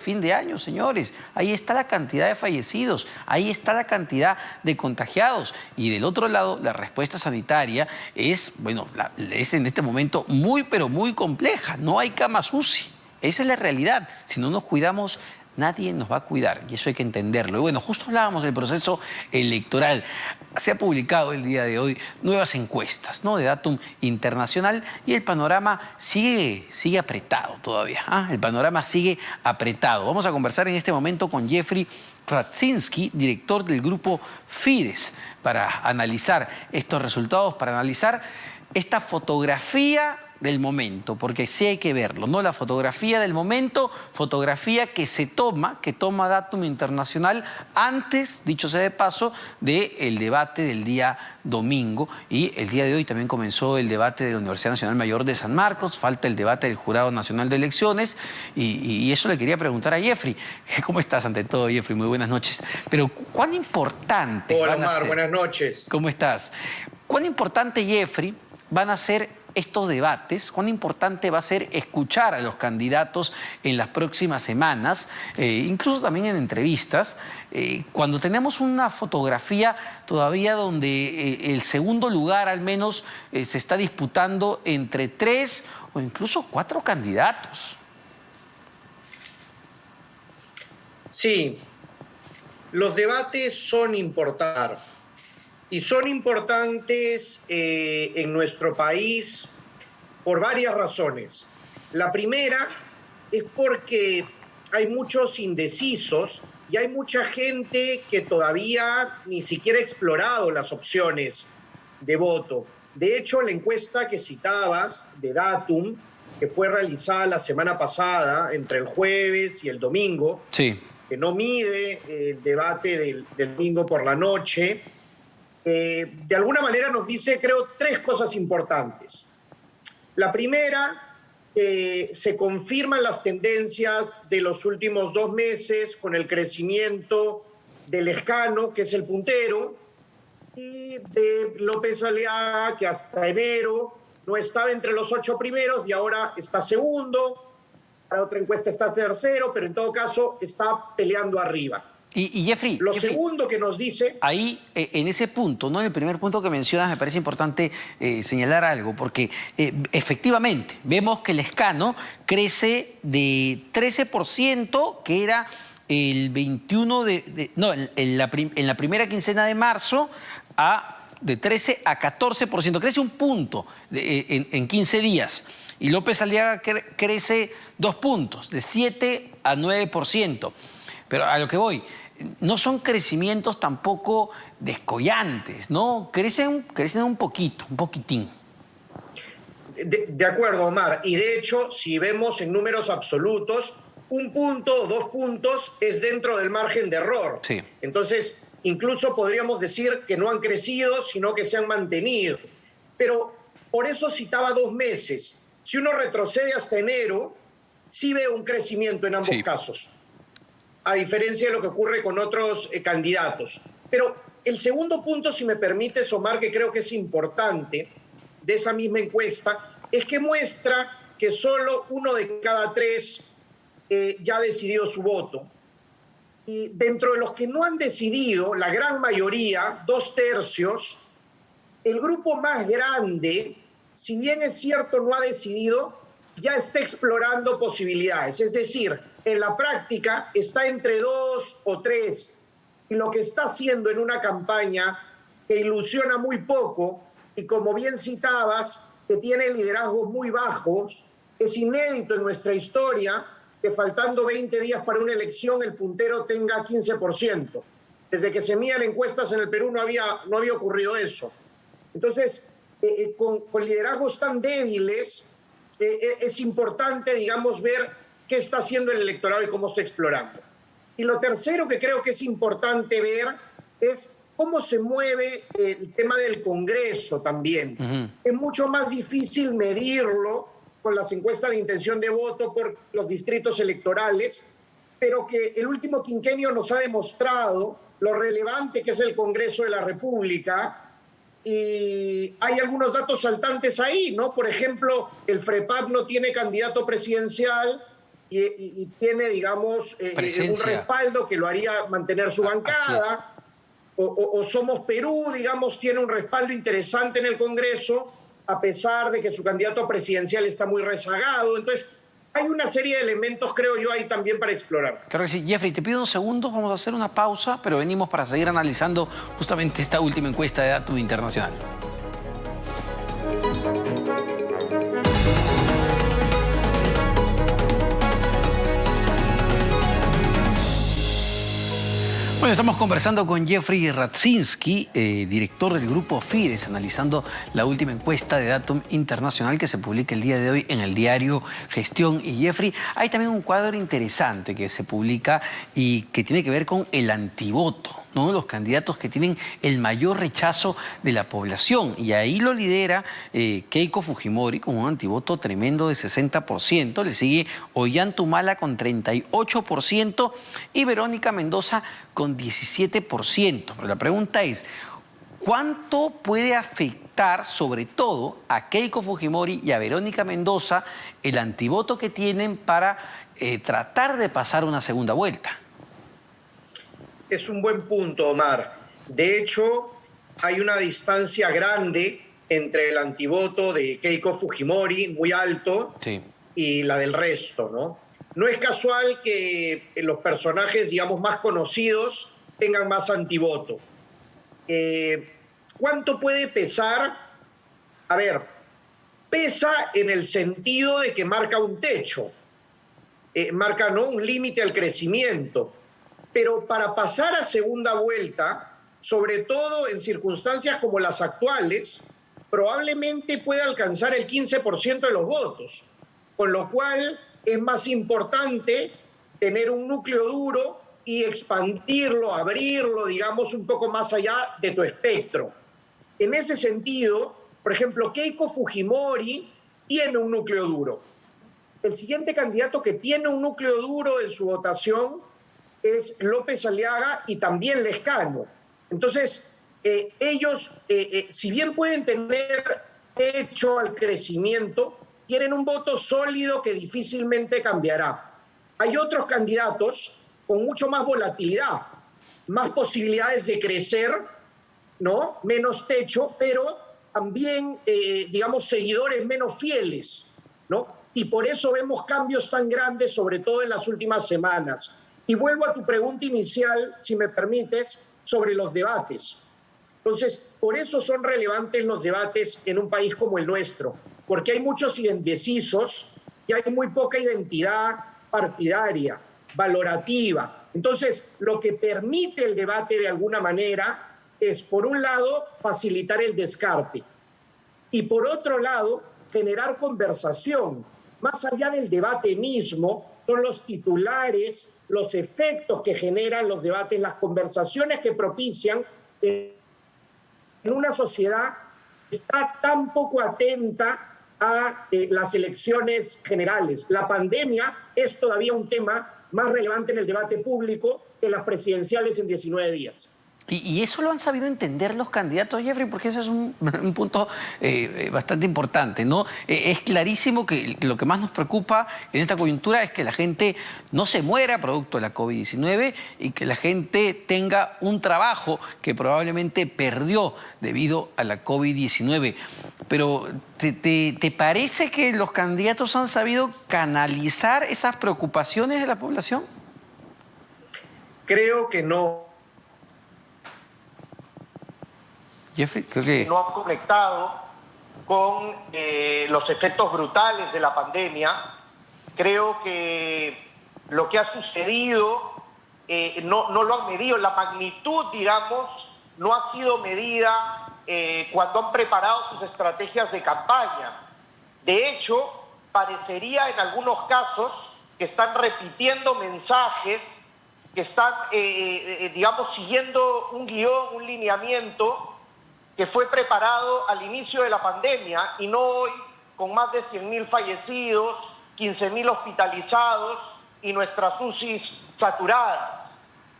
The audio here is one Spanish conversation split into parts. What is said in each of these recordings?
fin de año, señores. Ahí está la cantidad de fallecidos, ahí está la cantidad de contagiados. Y del otro lado, la respuesta sanitaria es, bueno, es en este momento muy, pero muy compleja. No hay camas UCI. Esa es la realidad. Si no nos cuidamos, nadie nos va a cuidar, y eso hay que entenderlo. Y bueno, justo hablábamos del proceso electoral. Se ha publicado el día de hoy nuevas encuestas, ¿no?, de Datum Internacional, y el panorama sigue apretado todavía. El panorama sigue apretado. Vamos a conversar en este momento con Jeffrey Radzinski, director del grupo Fides, para analizar estos resultados, para analizar esta fotografía del momento, porque sí hay que verlo, ¿no? La fotografía del momento, fotografía que toma Datum Internacional antes, dicho sea de paso, del debate del día domingo. Y el día de hoy también comenzó el debate de la Universidad Nacional Mayor de San Marcos, falta el debate del Jurado Nacional de Elecciones, y eso le quería preguntar a Jeffrey. ¿Cómo estás ante todo, Jeffrey? Muy buenas noches. Pero, ¿cuán importante Hola, van a Omar, ser? buenas noches. ¿Cómo estás? ¿Cuán importante, Jeffrey, van a ser estos debates? ¿Cuán importante va a ser escuchar a los candidatos en las próximas semanas, incluso también en entrevistas, cuando tenemos una fotografía todavía donde el segundo lugar al menos se está disputando entre 3 o incluso 4 candidatos? Sí, los debates son importantes. Y son importantes en nuestro país por varias razones. La primera es porque hay muchos indecisos y hay mucha gente que todavía ni siquiera ha explorado las opciones de voto. De hecho, la encuesta que citabas de Datum, que fue realizada la semana pasada, entre el jueves y el domingo, sí, que no mide el debate del domingo por la noche, de alguna manera nos dice, creo, 3 cosas importantes. La primera, se confirman las tendencias de los últimos 2 meses con el crecimiento del Lescano, que es el puntero, y de López Aliaga, que hasta enero no estaba entre los 8 primeros y ahora está segundo. Para otra encuesta está tercero, pero en todo caso está peleando arriba. Y Jeffrey, Segundo que nos dice... Ahí, en ese punto, ¿no?, en el primer punto que mencionas, me parece importante señalar algo, porque efectivamente vemos que el Lescano crece de 13%, que era el 21 en la primera quincena de marzo, de 13 a 14%. Crece un punto en 15 días. Y López Aliaga crece 2 puntos, de 7 a 9%. Pero a lo que voy, no son crecimientos tampoco descollantes, ¿no? Crecen un poquito, un poquitín. De acuerdo, Omar. Y de hecho, si vemos en números absolutos, 1 punto o 2 puntos es dentro del margen de error. Sí. Entonces, incluso podríamos decir que no han crecido, sino que se han mantenido. Pero por eso citaba 2 meses. Si uno retrocede hasta enero, sí ve un crecimiento en ambos casos, a diferencia de lo que ocurre con otros candidatos. Pero el segundo punto, si me permites, Omar, que creo que es importante, de esa misma encuesta, es que muestra que solo 1 de cada 3 ya ha decidido su voto. Y dentro de los que no han decidido, la gran mayoría, 2/3, el grupo más grande, si bien es cierto no ha decidido, ya está explorando posibilidades. Es decir, en la práctica está entre 2 o 3. Y lo que está haciendo en una campaña que ilusiona muy poco y, como bien citabas, que tiene liderazgos muy bajos, es inédito en nuestra historia que faltando 20 días para una elección el puntero tenga 15%. Desde que se midían encuestas en el Perú no había ocurrido eso. Entonces, con liderazgos tan débiles, es importante, digamos, ver qué está haciendo el electorado y cómo está explorando. Y lo tercero que creo que es importante ver es cómo se mueve el tema del Congreso también. Es mucho más difícil medirlo con las encuestas de intención de voto por los distritos electorales, pero que el último quinquenio nos ha demostrado lo relevante que es el Congreso de la República. Y hay algunos datos saltantes ahí, ¿no? Por ejemplo, el FREPAP no tiene candidato presidencial y tiene, digamos, un respaldo que lo haría mantener su bancada. O Somos Perú, digamos, tiene un respaldo interesante en el Congreso, a pesar de que su candidato presidencial está muy rezagado. Entonces, hay una serie de elementos, creo yo, ahí también para explorar. Claro que sí. Jeffrey, te pido unos segundos, vamos a hacer una pausa, pero venimos para seguir analizando justamente esta última encuesta de Datum Internacional. Bueno, estamos conversando con Jeffrey Radzinski, director del grupo Fides, analizando la última encuesta de Datum Internacional que se publica el día de hoy en el diario Gestión. Y Jeffrey, hay también un cuadro interesante que se publica y que tiene que ver con el antivoto, ¿no? Los candidatos que tienen el mayor rechazo de la población. Y ahí lo lidera Keiko Fujimori con un antivoto tremendo de 60%. Le sigue Ollanta con 38% y Verónica Mendoza con 17%. Pero la pregunta es, ¿cuánto puede afectar sobre todo a Keiko Fujimori y a Verónica Mendoza el antivoto que tienen para tratar de pasar una segunda vuelta? Es un buen punto, Omar. De hecho, hay una distancia grande entre el antivoto de Keiko Fujimori, muy alto, sí, y la del resto, ¿no? No es casual que los personajes, digamos, más conocidos tengan más antivoto. ¿Cuánto puede pesar? A ver, pesa en el sentido de que marca un techo, marca, ¿no?, un límite al crecimiento. Pero para pasar a segunda vuelta, sobre todo en circunstancias como las actuales, probablemente pueda alcanzar el 15% de los votos, con lo cual es más importante tener un núcleo duro y expandirlo, abrirlo, digamos, un poco más allá de tu espectro. En ese sentido, por ejemplo, Keiko Fujimori tiene un núcleo duro. El siguiente candidato que tiene un núcleo duro en su votación es López Aliaga y también Lescano. Entonces, ellos, si bien pueden tener techo al crecimiento, tienen un voto sólido que difícilmente cambiará. Hay otros candidatos con mucho más volatilidad, más posibilidades de crecer, ¿no?, menos techo, pero también, digamos, seguidores menos fieles, ¿no? Y por eso vemos cambios tan grandes, sobre todo en las últimas semanas. Y vuelvo a tu pregunta inicial, si me permites, sobre los debates. Entonces, por eso son relevantes los debates en un país como el nuestro, porque hay muchos indecisos y hay muy poca identidad partidaria, valorativa. Entonces, lo que permite el debate de alguna manera es, por un lado, facilitar el descarte y, por otro lado, generar conversación. Más allá del debate mismo, son los titulares, los efectos que generan los debates, las conversaciones que propician en una sociedad que está tan poco atenta a las elecciones generales. La pandemia es todavía un tema más relevante en el debate público que las presidenciales en 19 días. Y eso lo han sabido entender los candidatos, Jeffrey, porque ese es un punto bastante importante, ¿no? Es clarísimo que lo que más nos preocupa en esta coyuntura es que la gente no se muera producto de la COVID-19 y que la gente tenga un trabajo que probablemente perdió debido a la COVID-19. Pero, ¿te parece que los candidatos han sabido canalizar esas preocupaciones de la población? Creo que no. Jeffrey, creo que no han conectado con los efectos brutales de la pandemia. Creo que lo que ha sucedido no lo han medido. La magnitud, digamos, no ha sido medida cuando han preparado sus estrategias de campaña. De hecho, parecería en algunos casos que están repitiendo mensajes, que están, digamos, siguiendo un guión, un lineamiento que fue preparado al inicio de la pandemia y no hoy, con más de 100.000 fallecidos, 15.000 hospitalizados y nuestras UCIs saturadas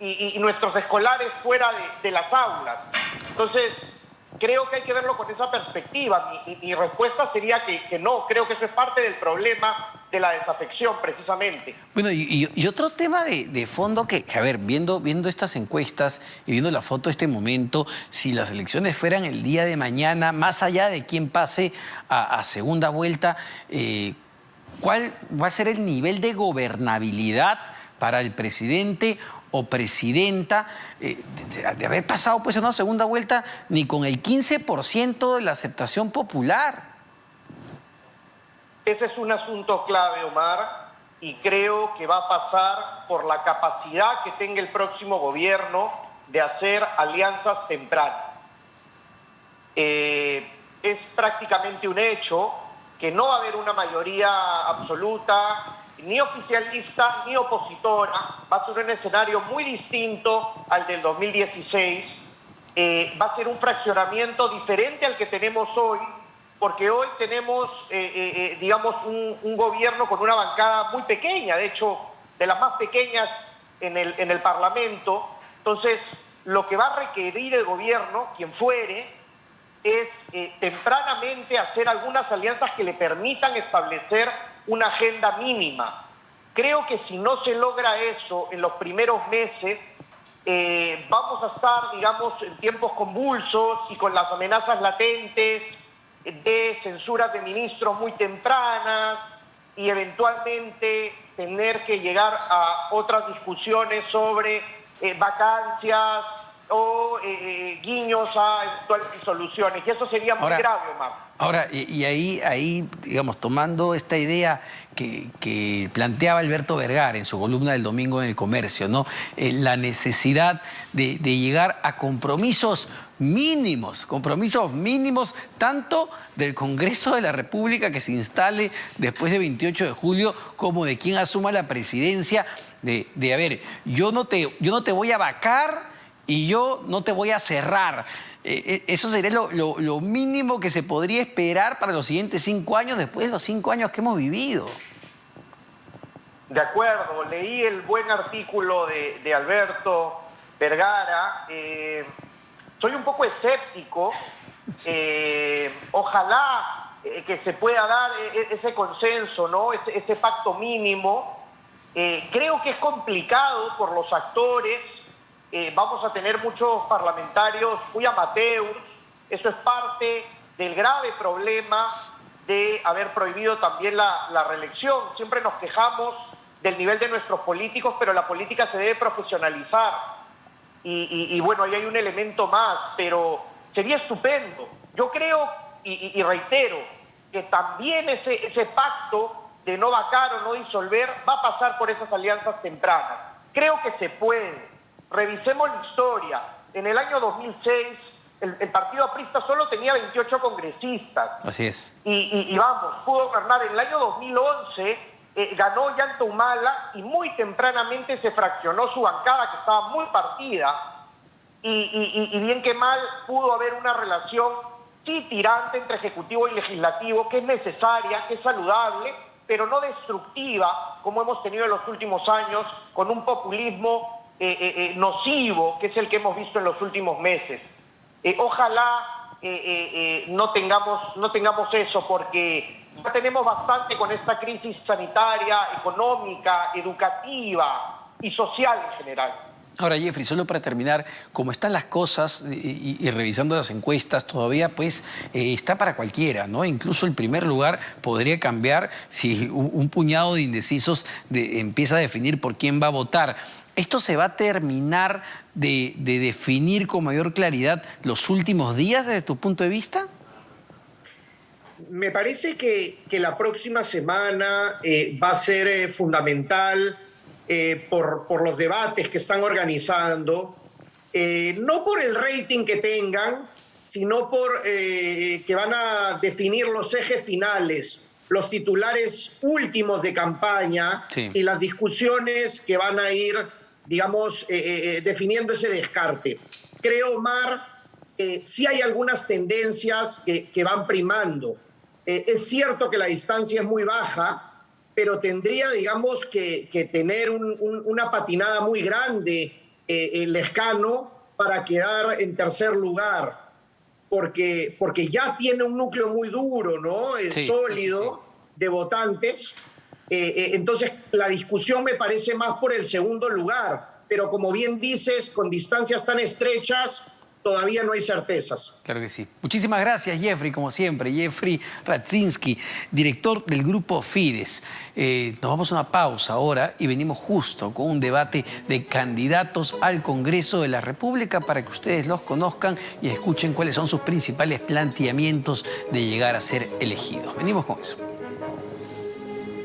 y nuestros escolares fuera de las aulas. Entonces, creo que hay que verlo con esa perspectiva. Mi respuesta sería que no, creo que eso es parte del problema de la desafección, precisamente. Bueno, y otro tema de fondo que, a ver, viendo estas encuestas y viendo la foto de este momento, si las elecciones fueran el día de mañana, más allá de quién pase a segunda vuelta, ¿cuál va a ser el nivel de gobernabilidad para el presidente o presidenta de haber pasado pues a una segunda vuelta ni con el 15% de la aceptación popular? Ese es un asunto clave, Omar, y creo que va a pasar por la capacidad que tenga el próximo gobierno de hacer alianzas tempranas. Es prácticamente un hecho que no va a haber una mayoría absoluta, ni oficialista, ni opositora. Va a ser un escenario muy distinto al del 2016. Va a ser un fraccionamiento diferente al que tenemos hoy, porque hoy tenemos, digamos, un gobierno con una bancada muy pequeña, de hecho, de las más pequeñas en el Parlamento. Entonces, lo que va a requerir el gobierno, quien fuere, es tempranamente hacer algunas alianzas que le permitan establecer una agenda mínima. Creo que si no se logra eso en los primeros meses, vamos a estar, digamos, en tiempos convulsos y con las amenazas latentes de censuras de ministros muy tempranas y eventualmente tener que llegar a otras discusiones sobre vacancias o guiños a eventuales disoluciones. Y eso sería muy grave, Omar. Ahora, y ahí, digamos, tomando esta idea que planteaba Alberto Vergara en su columna del domingo en El Comercio, ¿no? La necesidad de llegar a compromisos mínimos tanto del Congreso de la República que se instale después del 28 de julio como de quien asuma la presidencia de a ver, yo no te voy a vacar y yo no te voy a cerrar. Eso sería lo mínimo que se podría esperar para los siguientes 5 años después de los 5 años que hemos vivido. De acuerdo, leí el buen artículo de Alberto Vergara. Soy un poco escéptico. Ojalá que se pueda dar ese consenso, ¿no? Ese pacto mínimo. Creo que es complicado por los actores. Vamos a tener muchos parlamentarios muy amateurs. Eso es parte del grave problema de haber prohibido también la reelección. Siempre nos quejamos del nivel de nuestros políticos, pero la política se debe profesionalizar. Y bueno, ahí hay un elemento más, pero sería estupendo. Yo creo y reitero que también ese pacto de no vacar o no disolver va a pasar por esas alianzas tempranas. Creo que se puede. Revisemos la historia. En el año 2006, el partido aprista solo tenía 28 congresistas. Así es. Y vamos, pudo gobernar. En el año 2011 ganó Ollanta Humala y muy tempranamente se fraccionó su bancada, que estaba muy partida. Y bien que mal pudo haber una relación, sí, tirante entre ejecutivo y legislativo, que es necesaria, que es saludable, pero no destructiva, como hemos tenido en los últimos años, con un populismo nocivo, que es el que hemos visto en los últimos meses. Ojalá no tengamos eso, porque ya tenemos bastante con esta crisis sanitaria, económica, educativa y social en general. Ahora, Jeffrey, solo para terminar, como están las cosas y revisando las encuestas, todavía pues está para cualquiera, ¿no? Incluso el primer lugar podría cambiar si un puñado de indecisos empieza a definir por quién va a votar. ¿Esto se va a terminar de definir con mayor claridad los últimos días desde tu punto de vista? Me parece que la próxima semana va a ser fundamental por los debates que están organizando, no por el rating que tengan, sino por que van a definir los ejes finales, los titulares últimos de campaña, sí, y las discusiones que van a ir, digamos, definiendo ese descarte. Creo, Omar, sí hay algunas tendencias que van primando. Es cierto que la distancia es muy baja, pero tendría, digamos, que tener una patinada muy grande el Lescano para quedar en tercer lugar, porque ya tiene un núcleo muy duro, ¿no? Sí, sólido, sí, sí, de votantes, Entonces, la discusión me parece más por el segundo lugar, pero como bien dices, con distancias tan estrechas, todavía no hay certezas. Claro que sí. Muchísimas gracias, Jeffrey, como siempre. Jeffrey Radzinski, director del Grupo Fides. Nos vamos a una pausa ahora y venimos justo con un debate de candidatos al Congreso de la República para que ustedes los conozcan y escuchen cuáles son sus principales planteamientos de llegar a ser elegidos. Venimos con eso.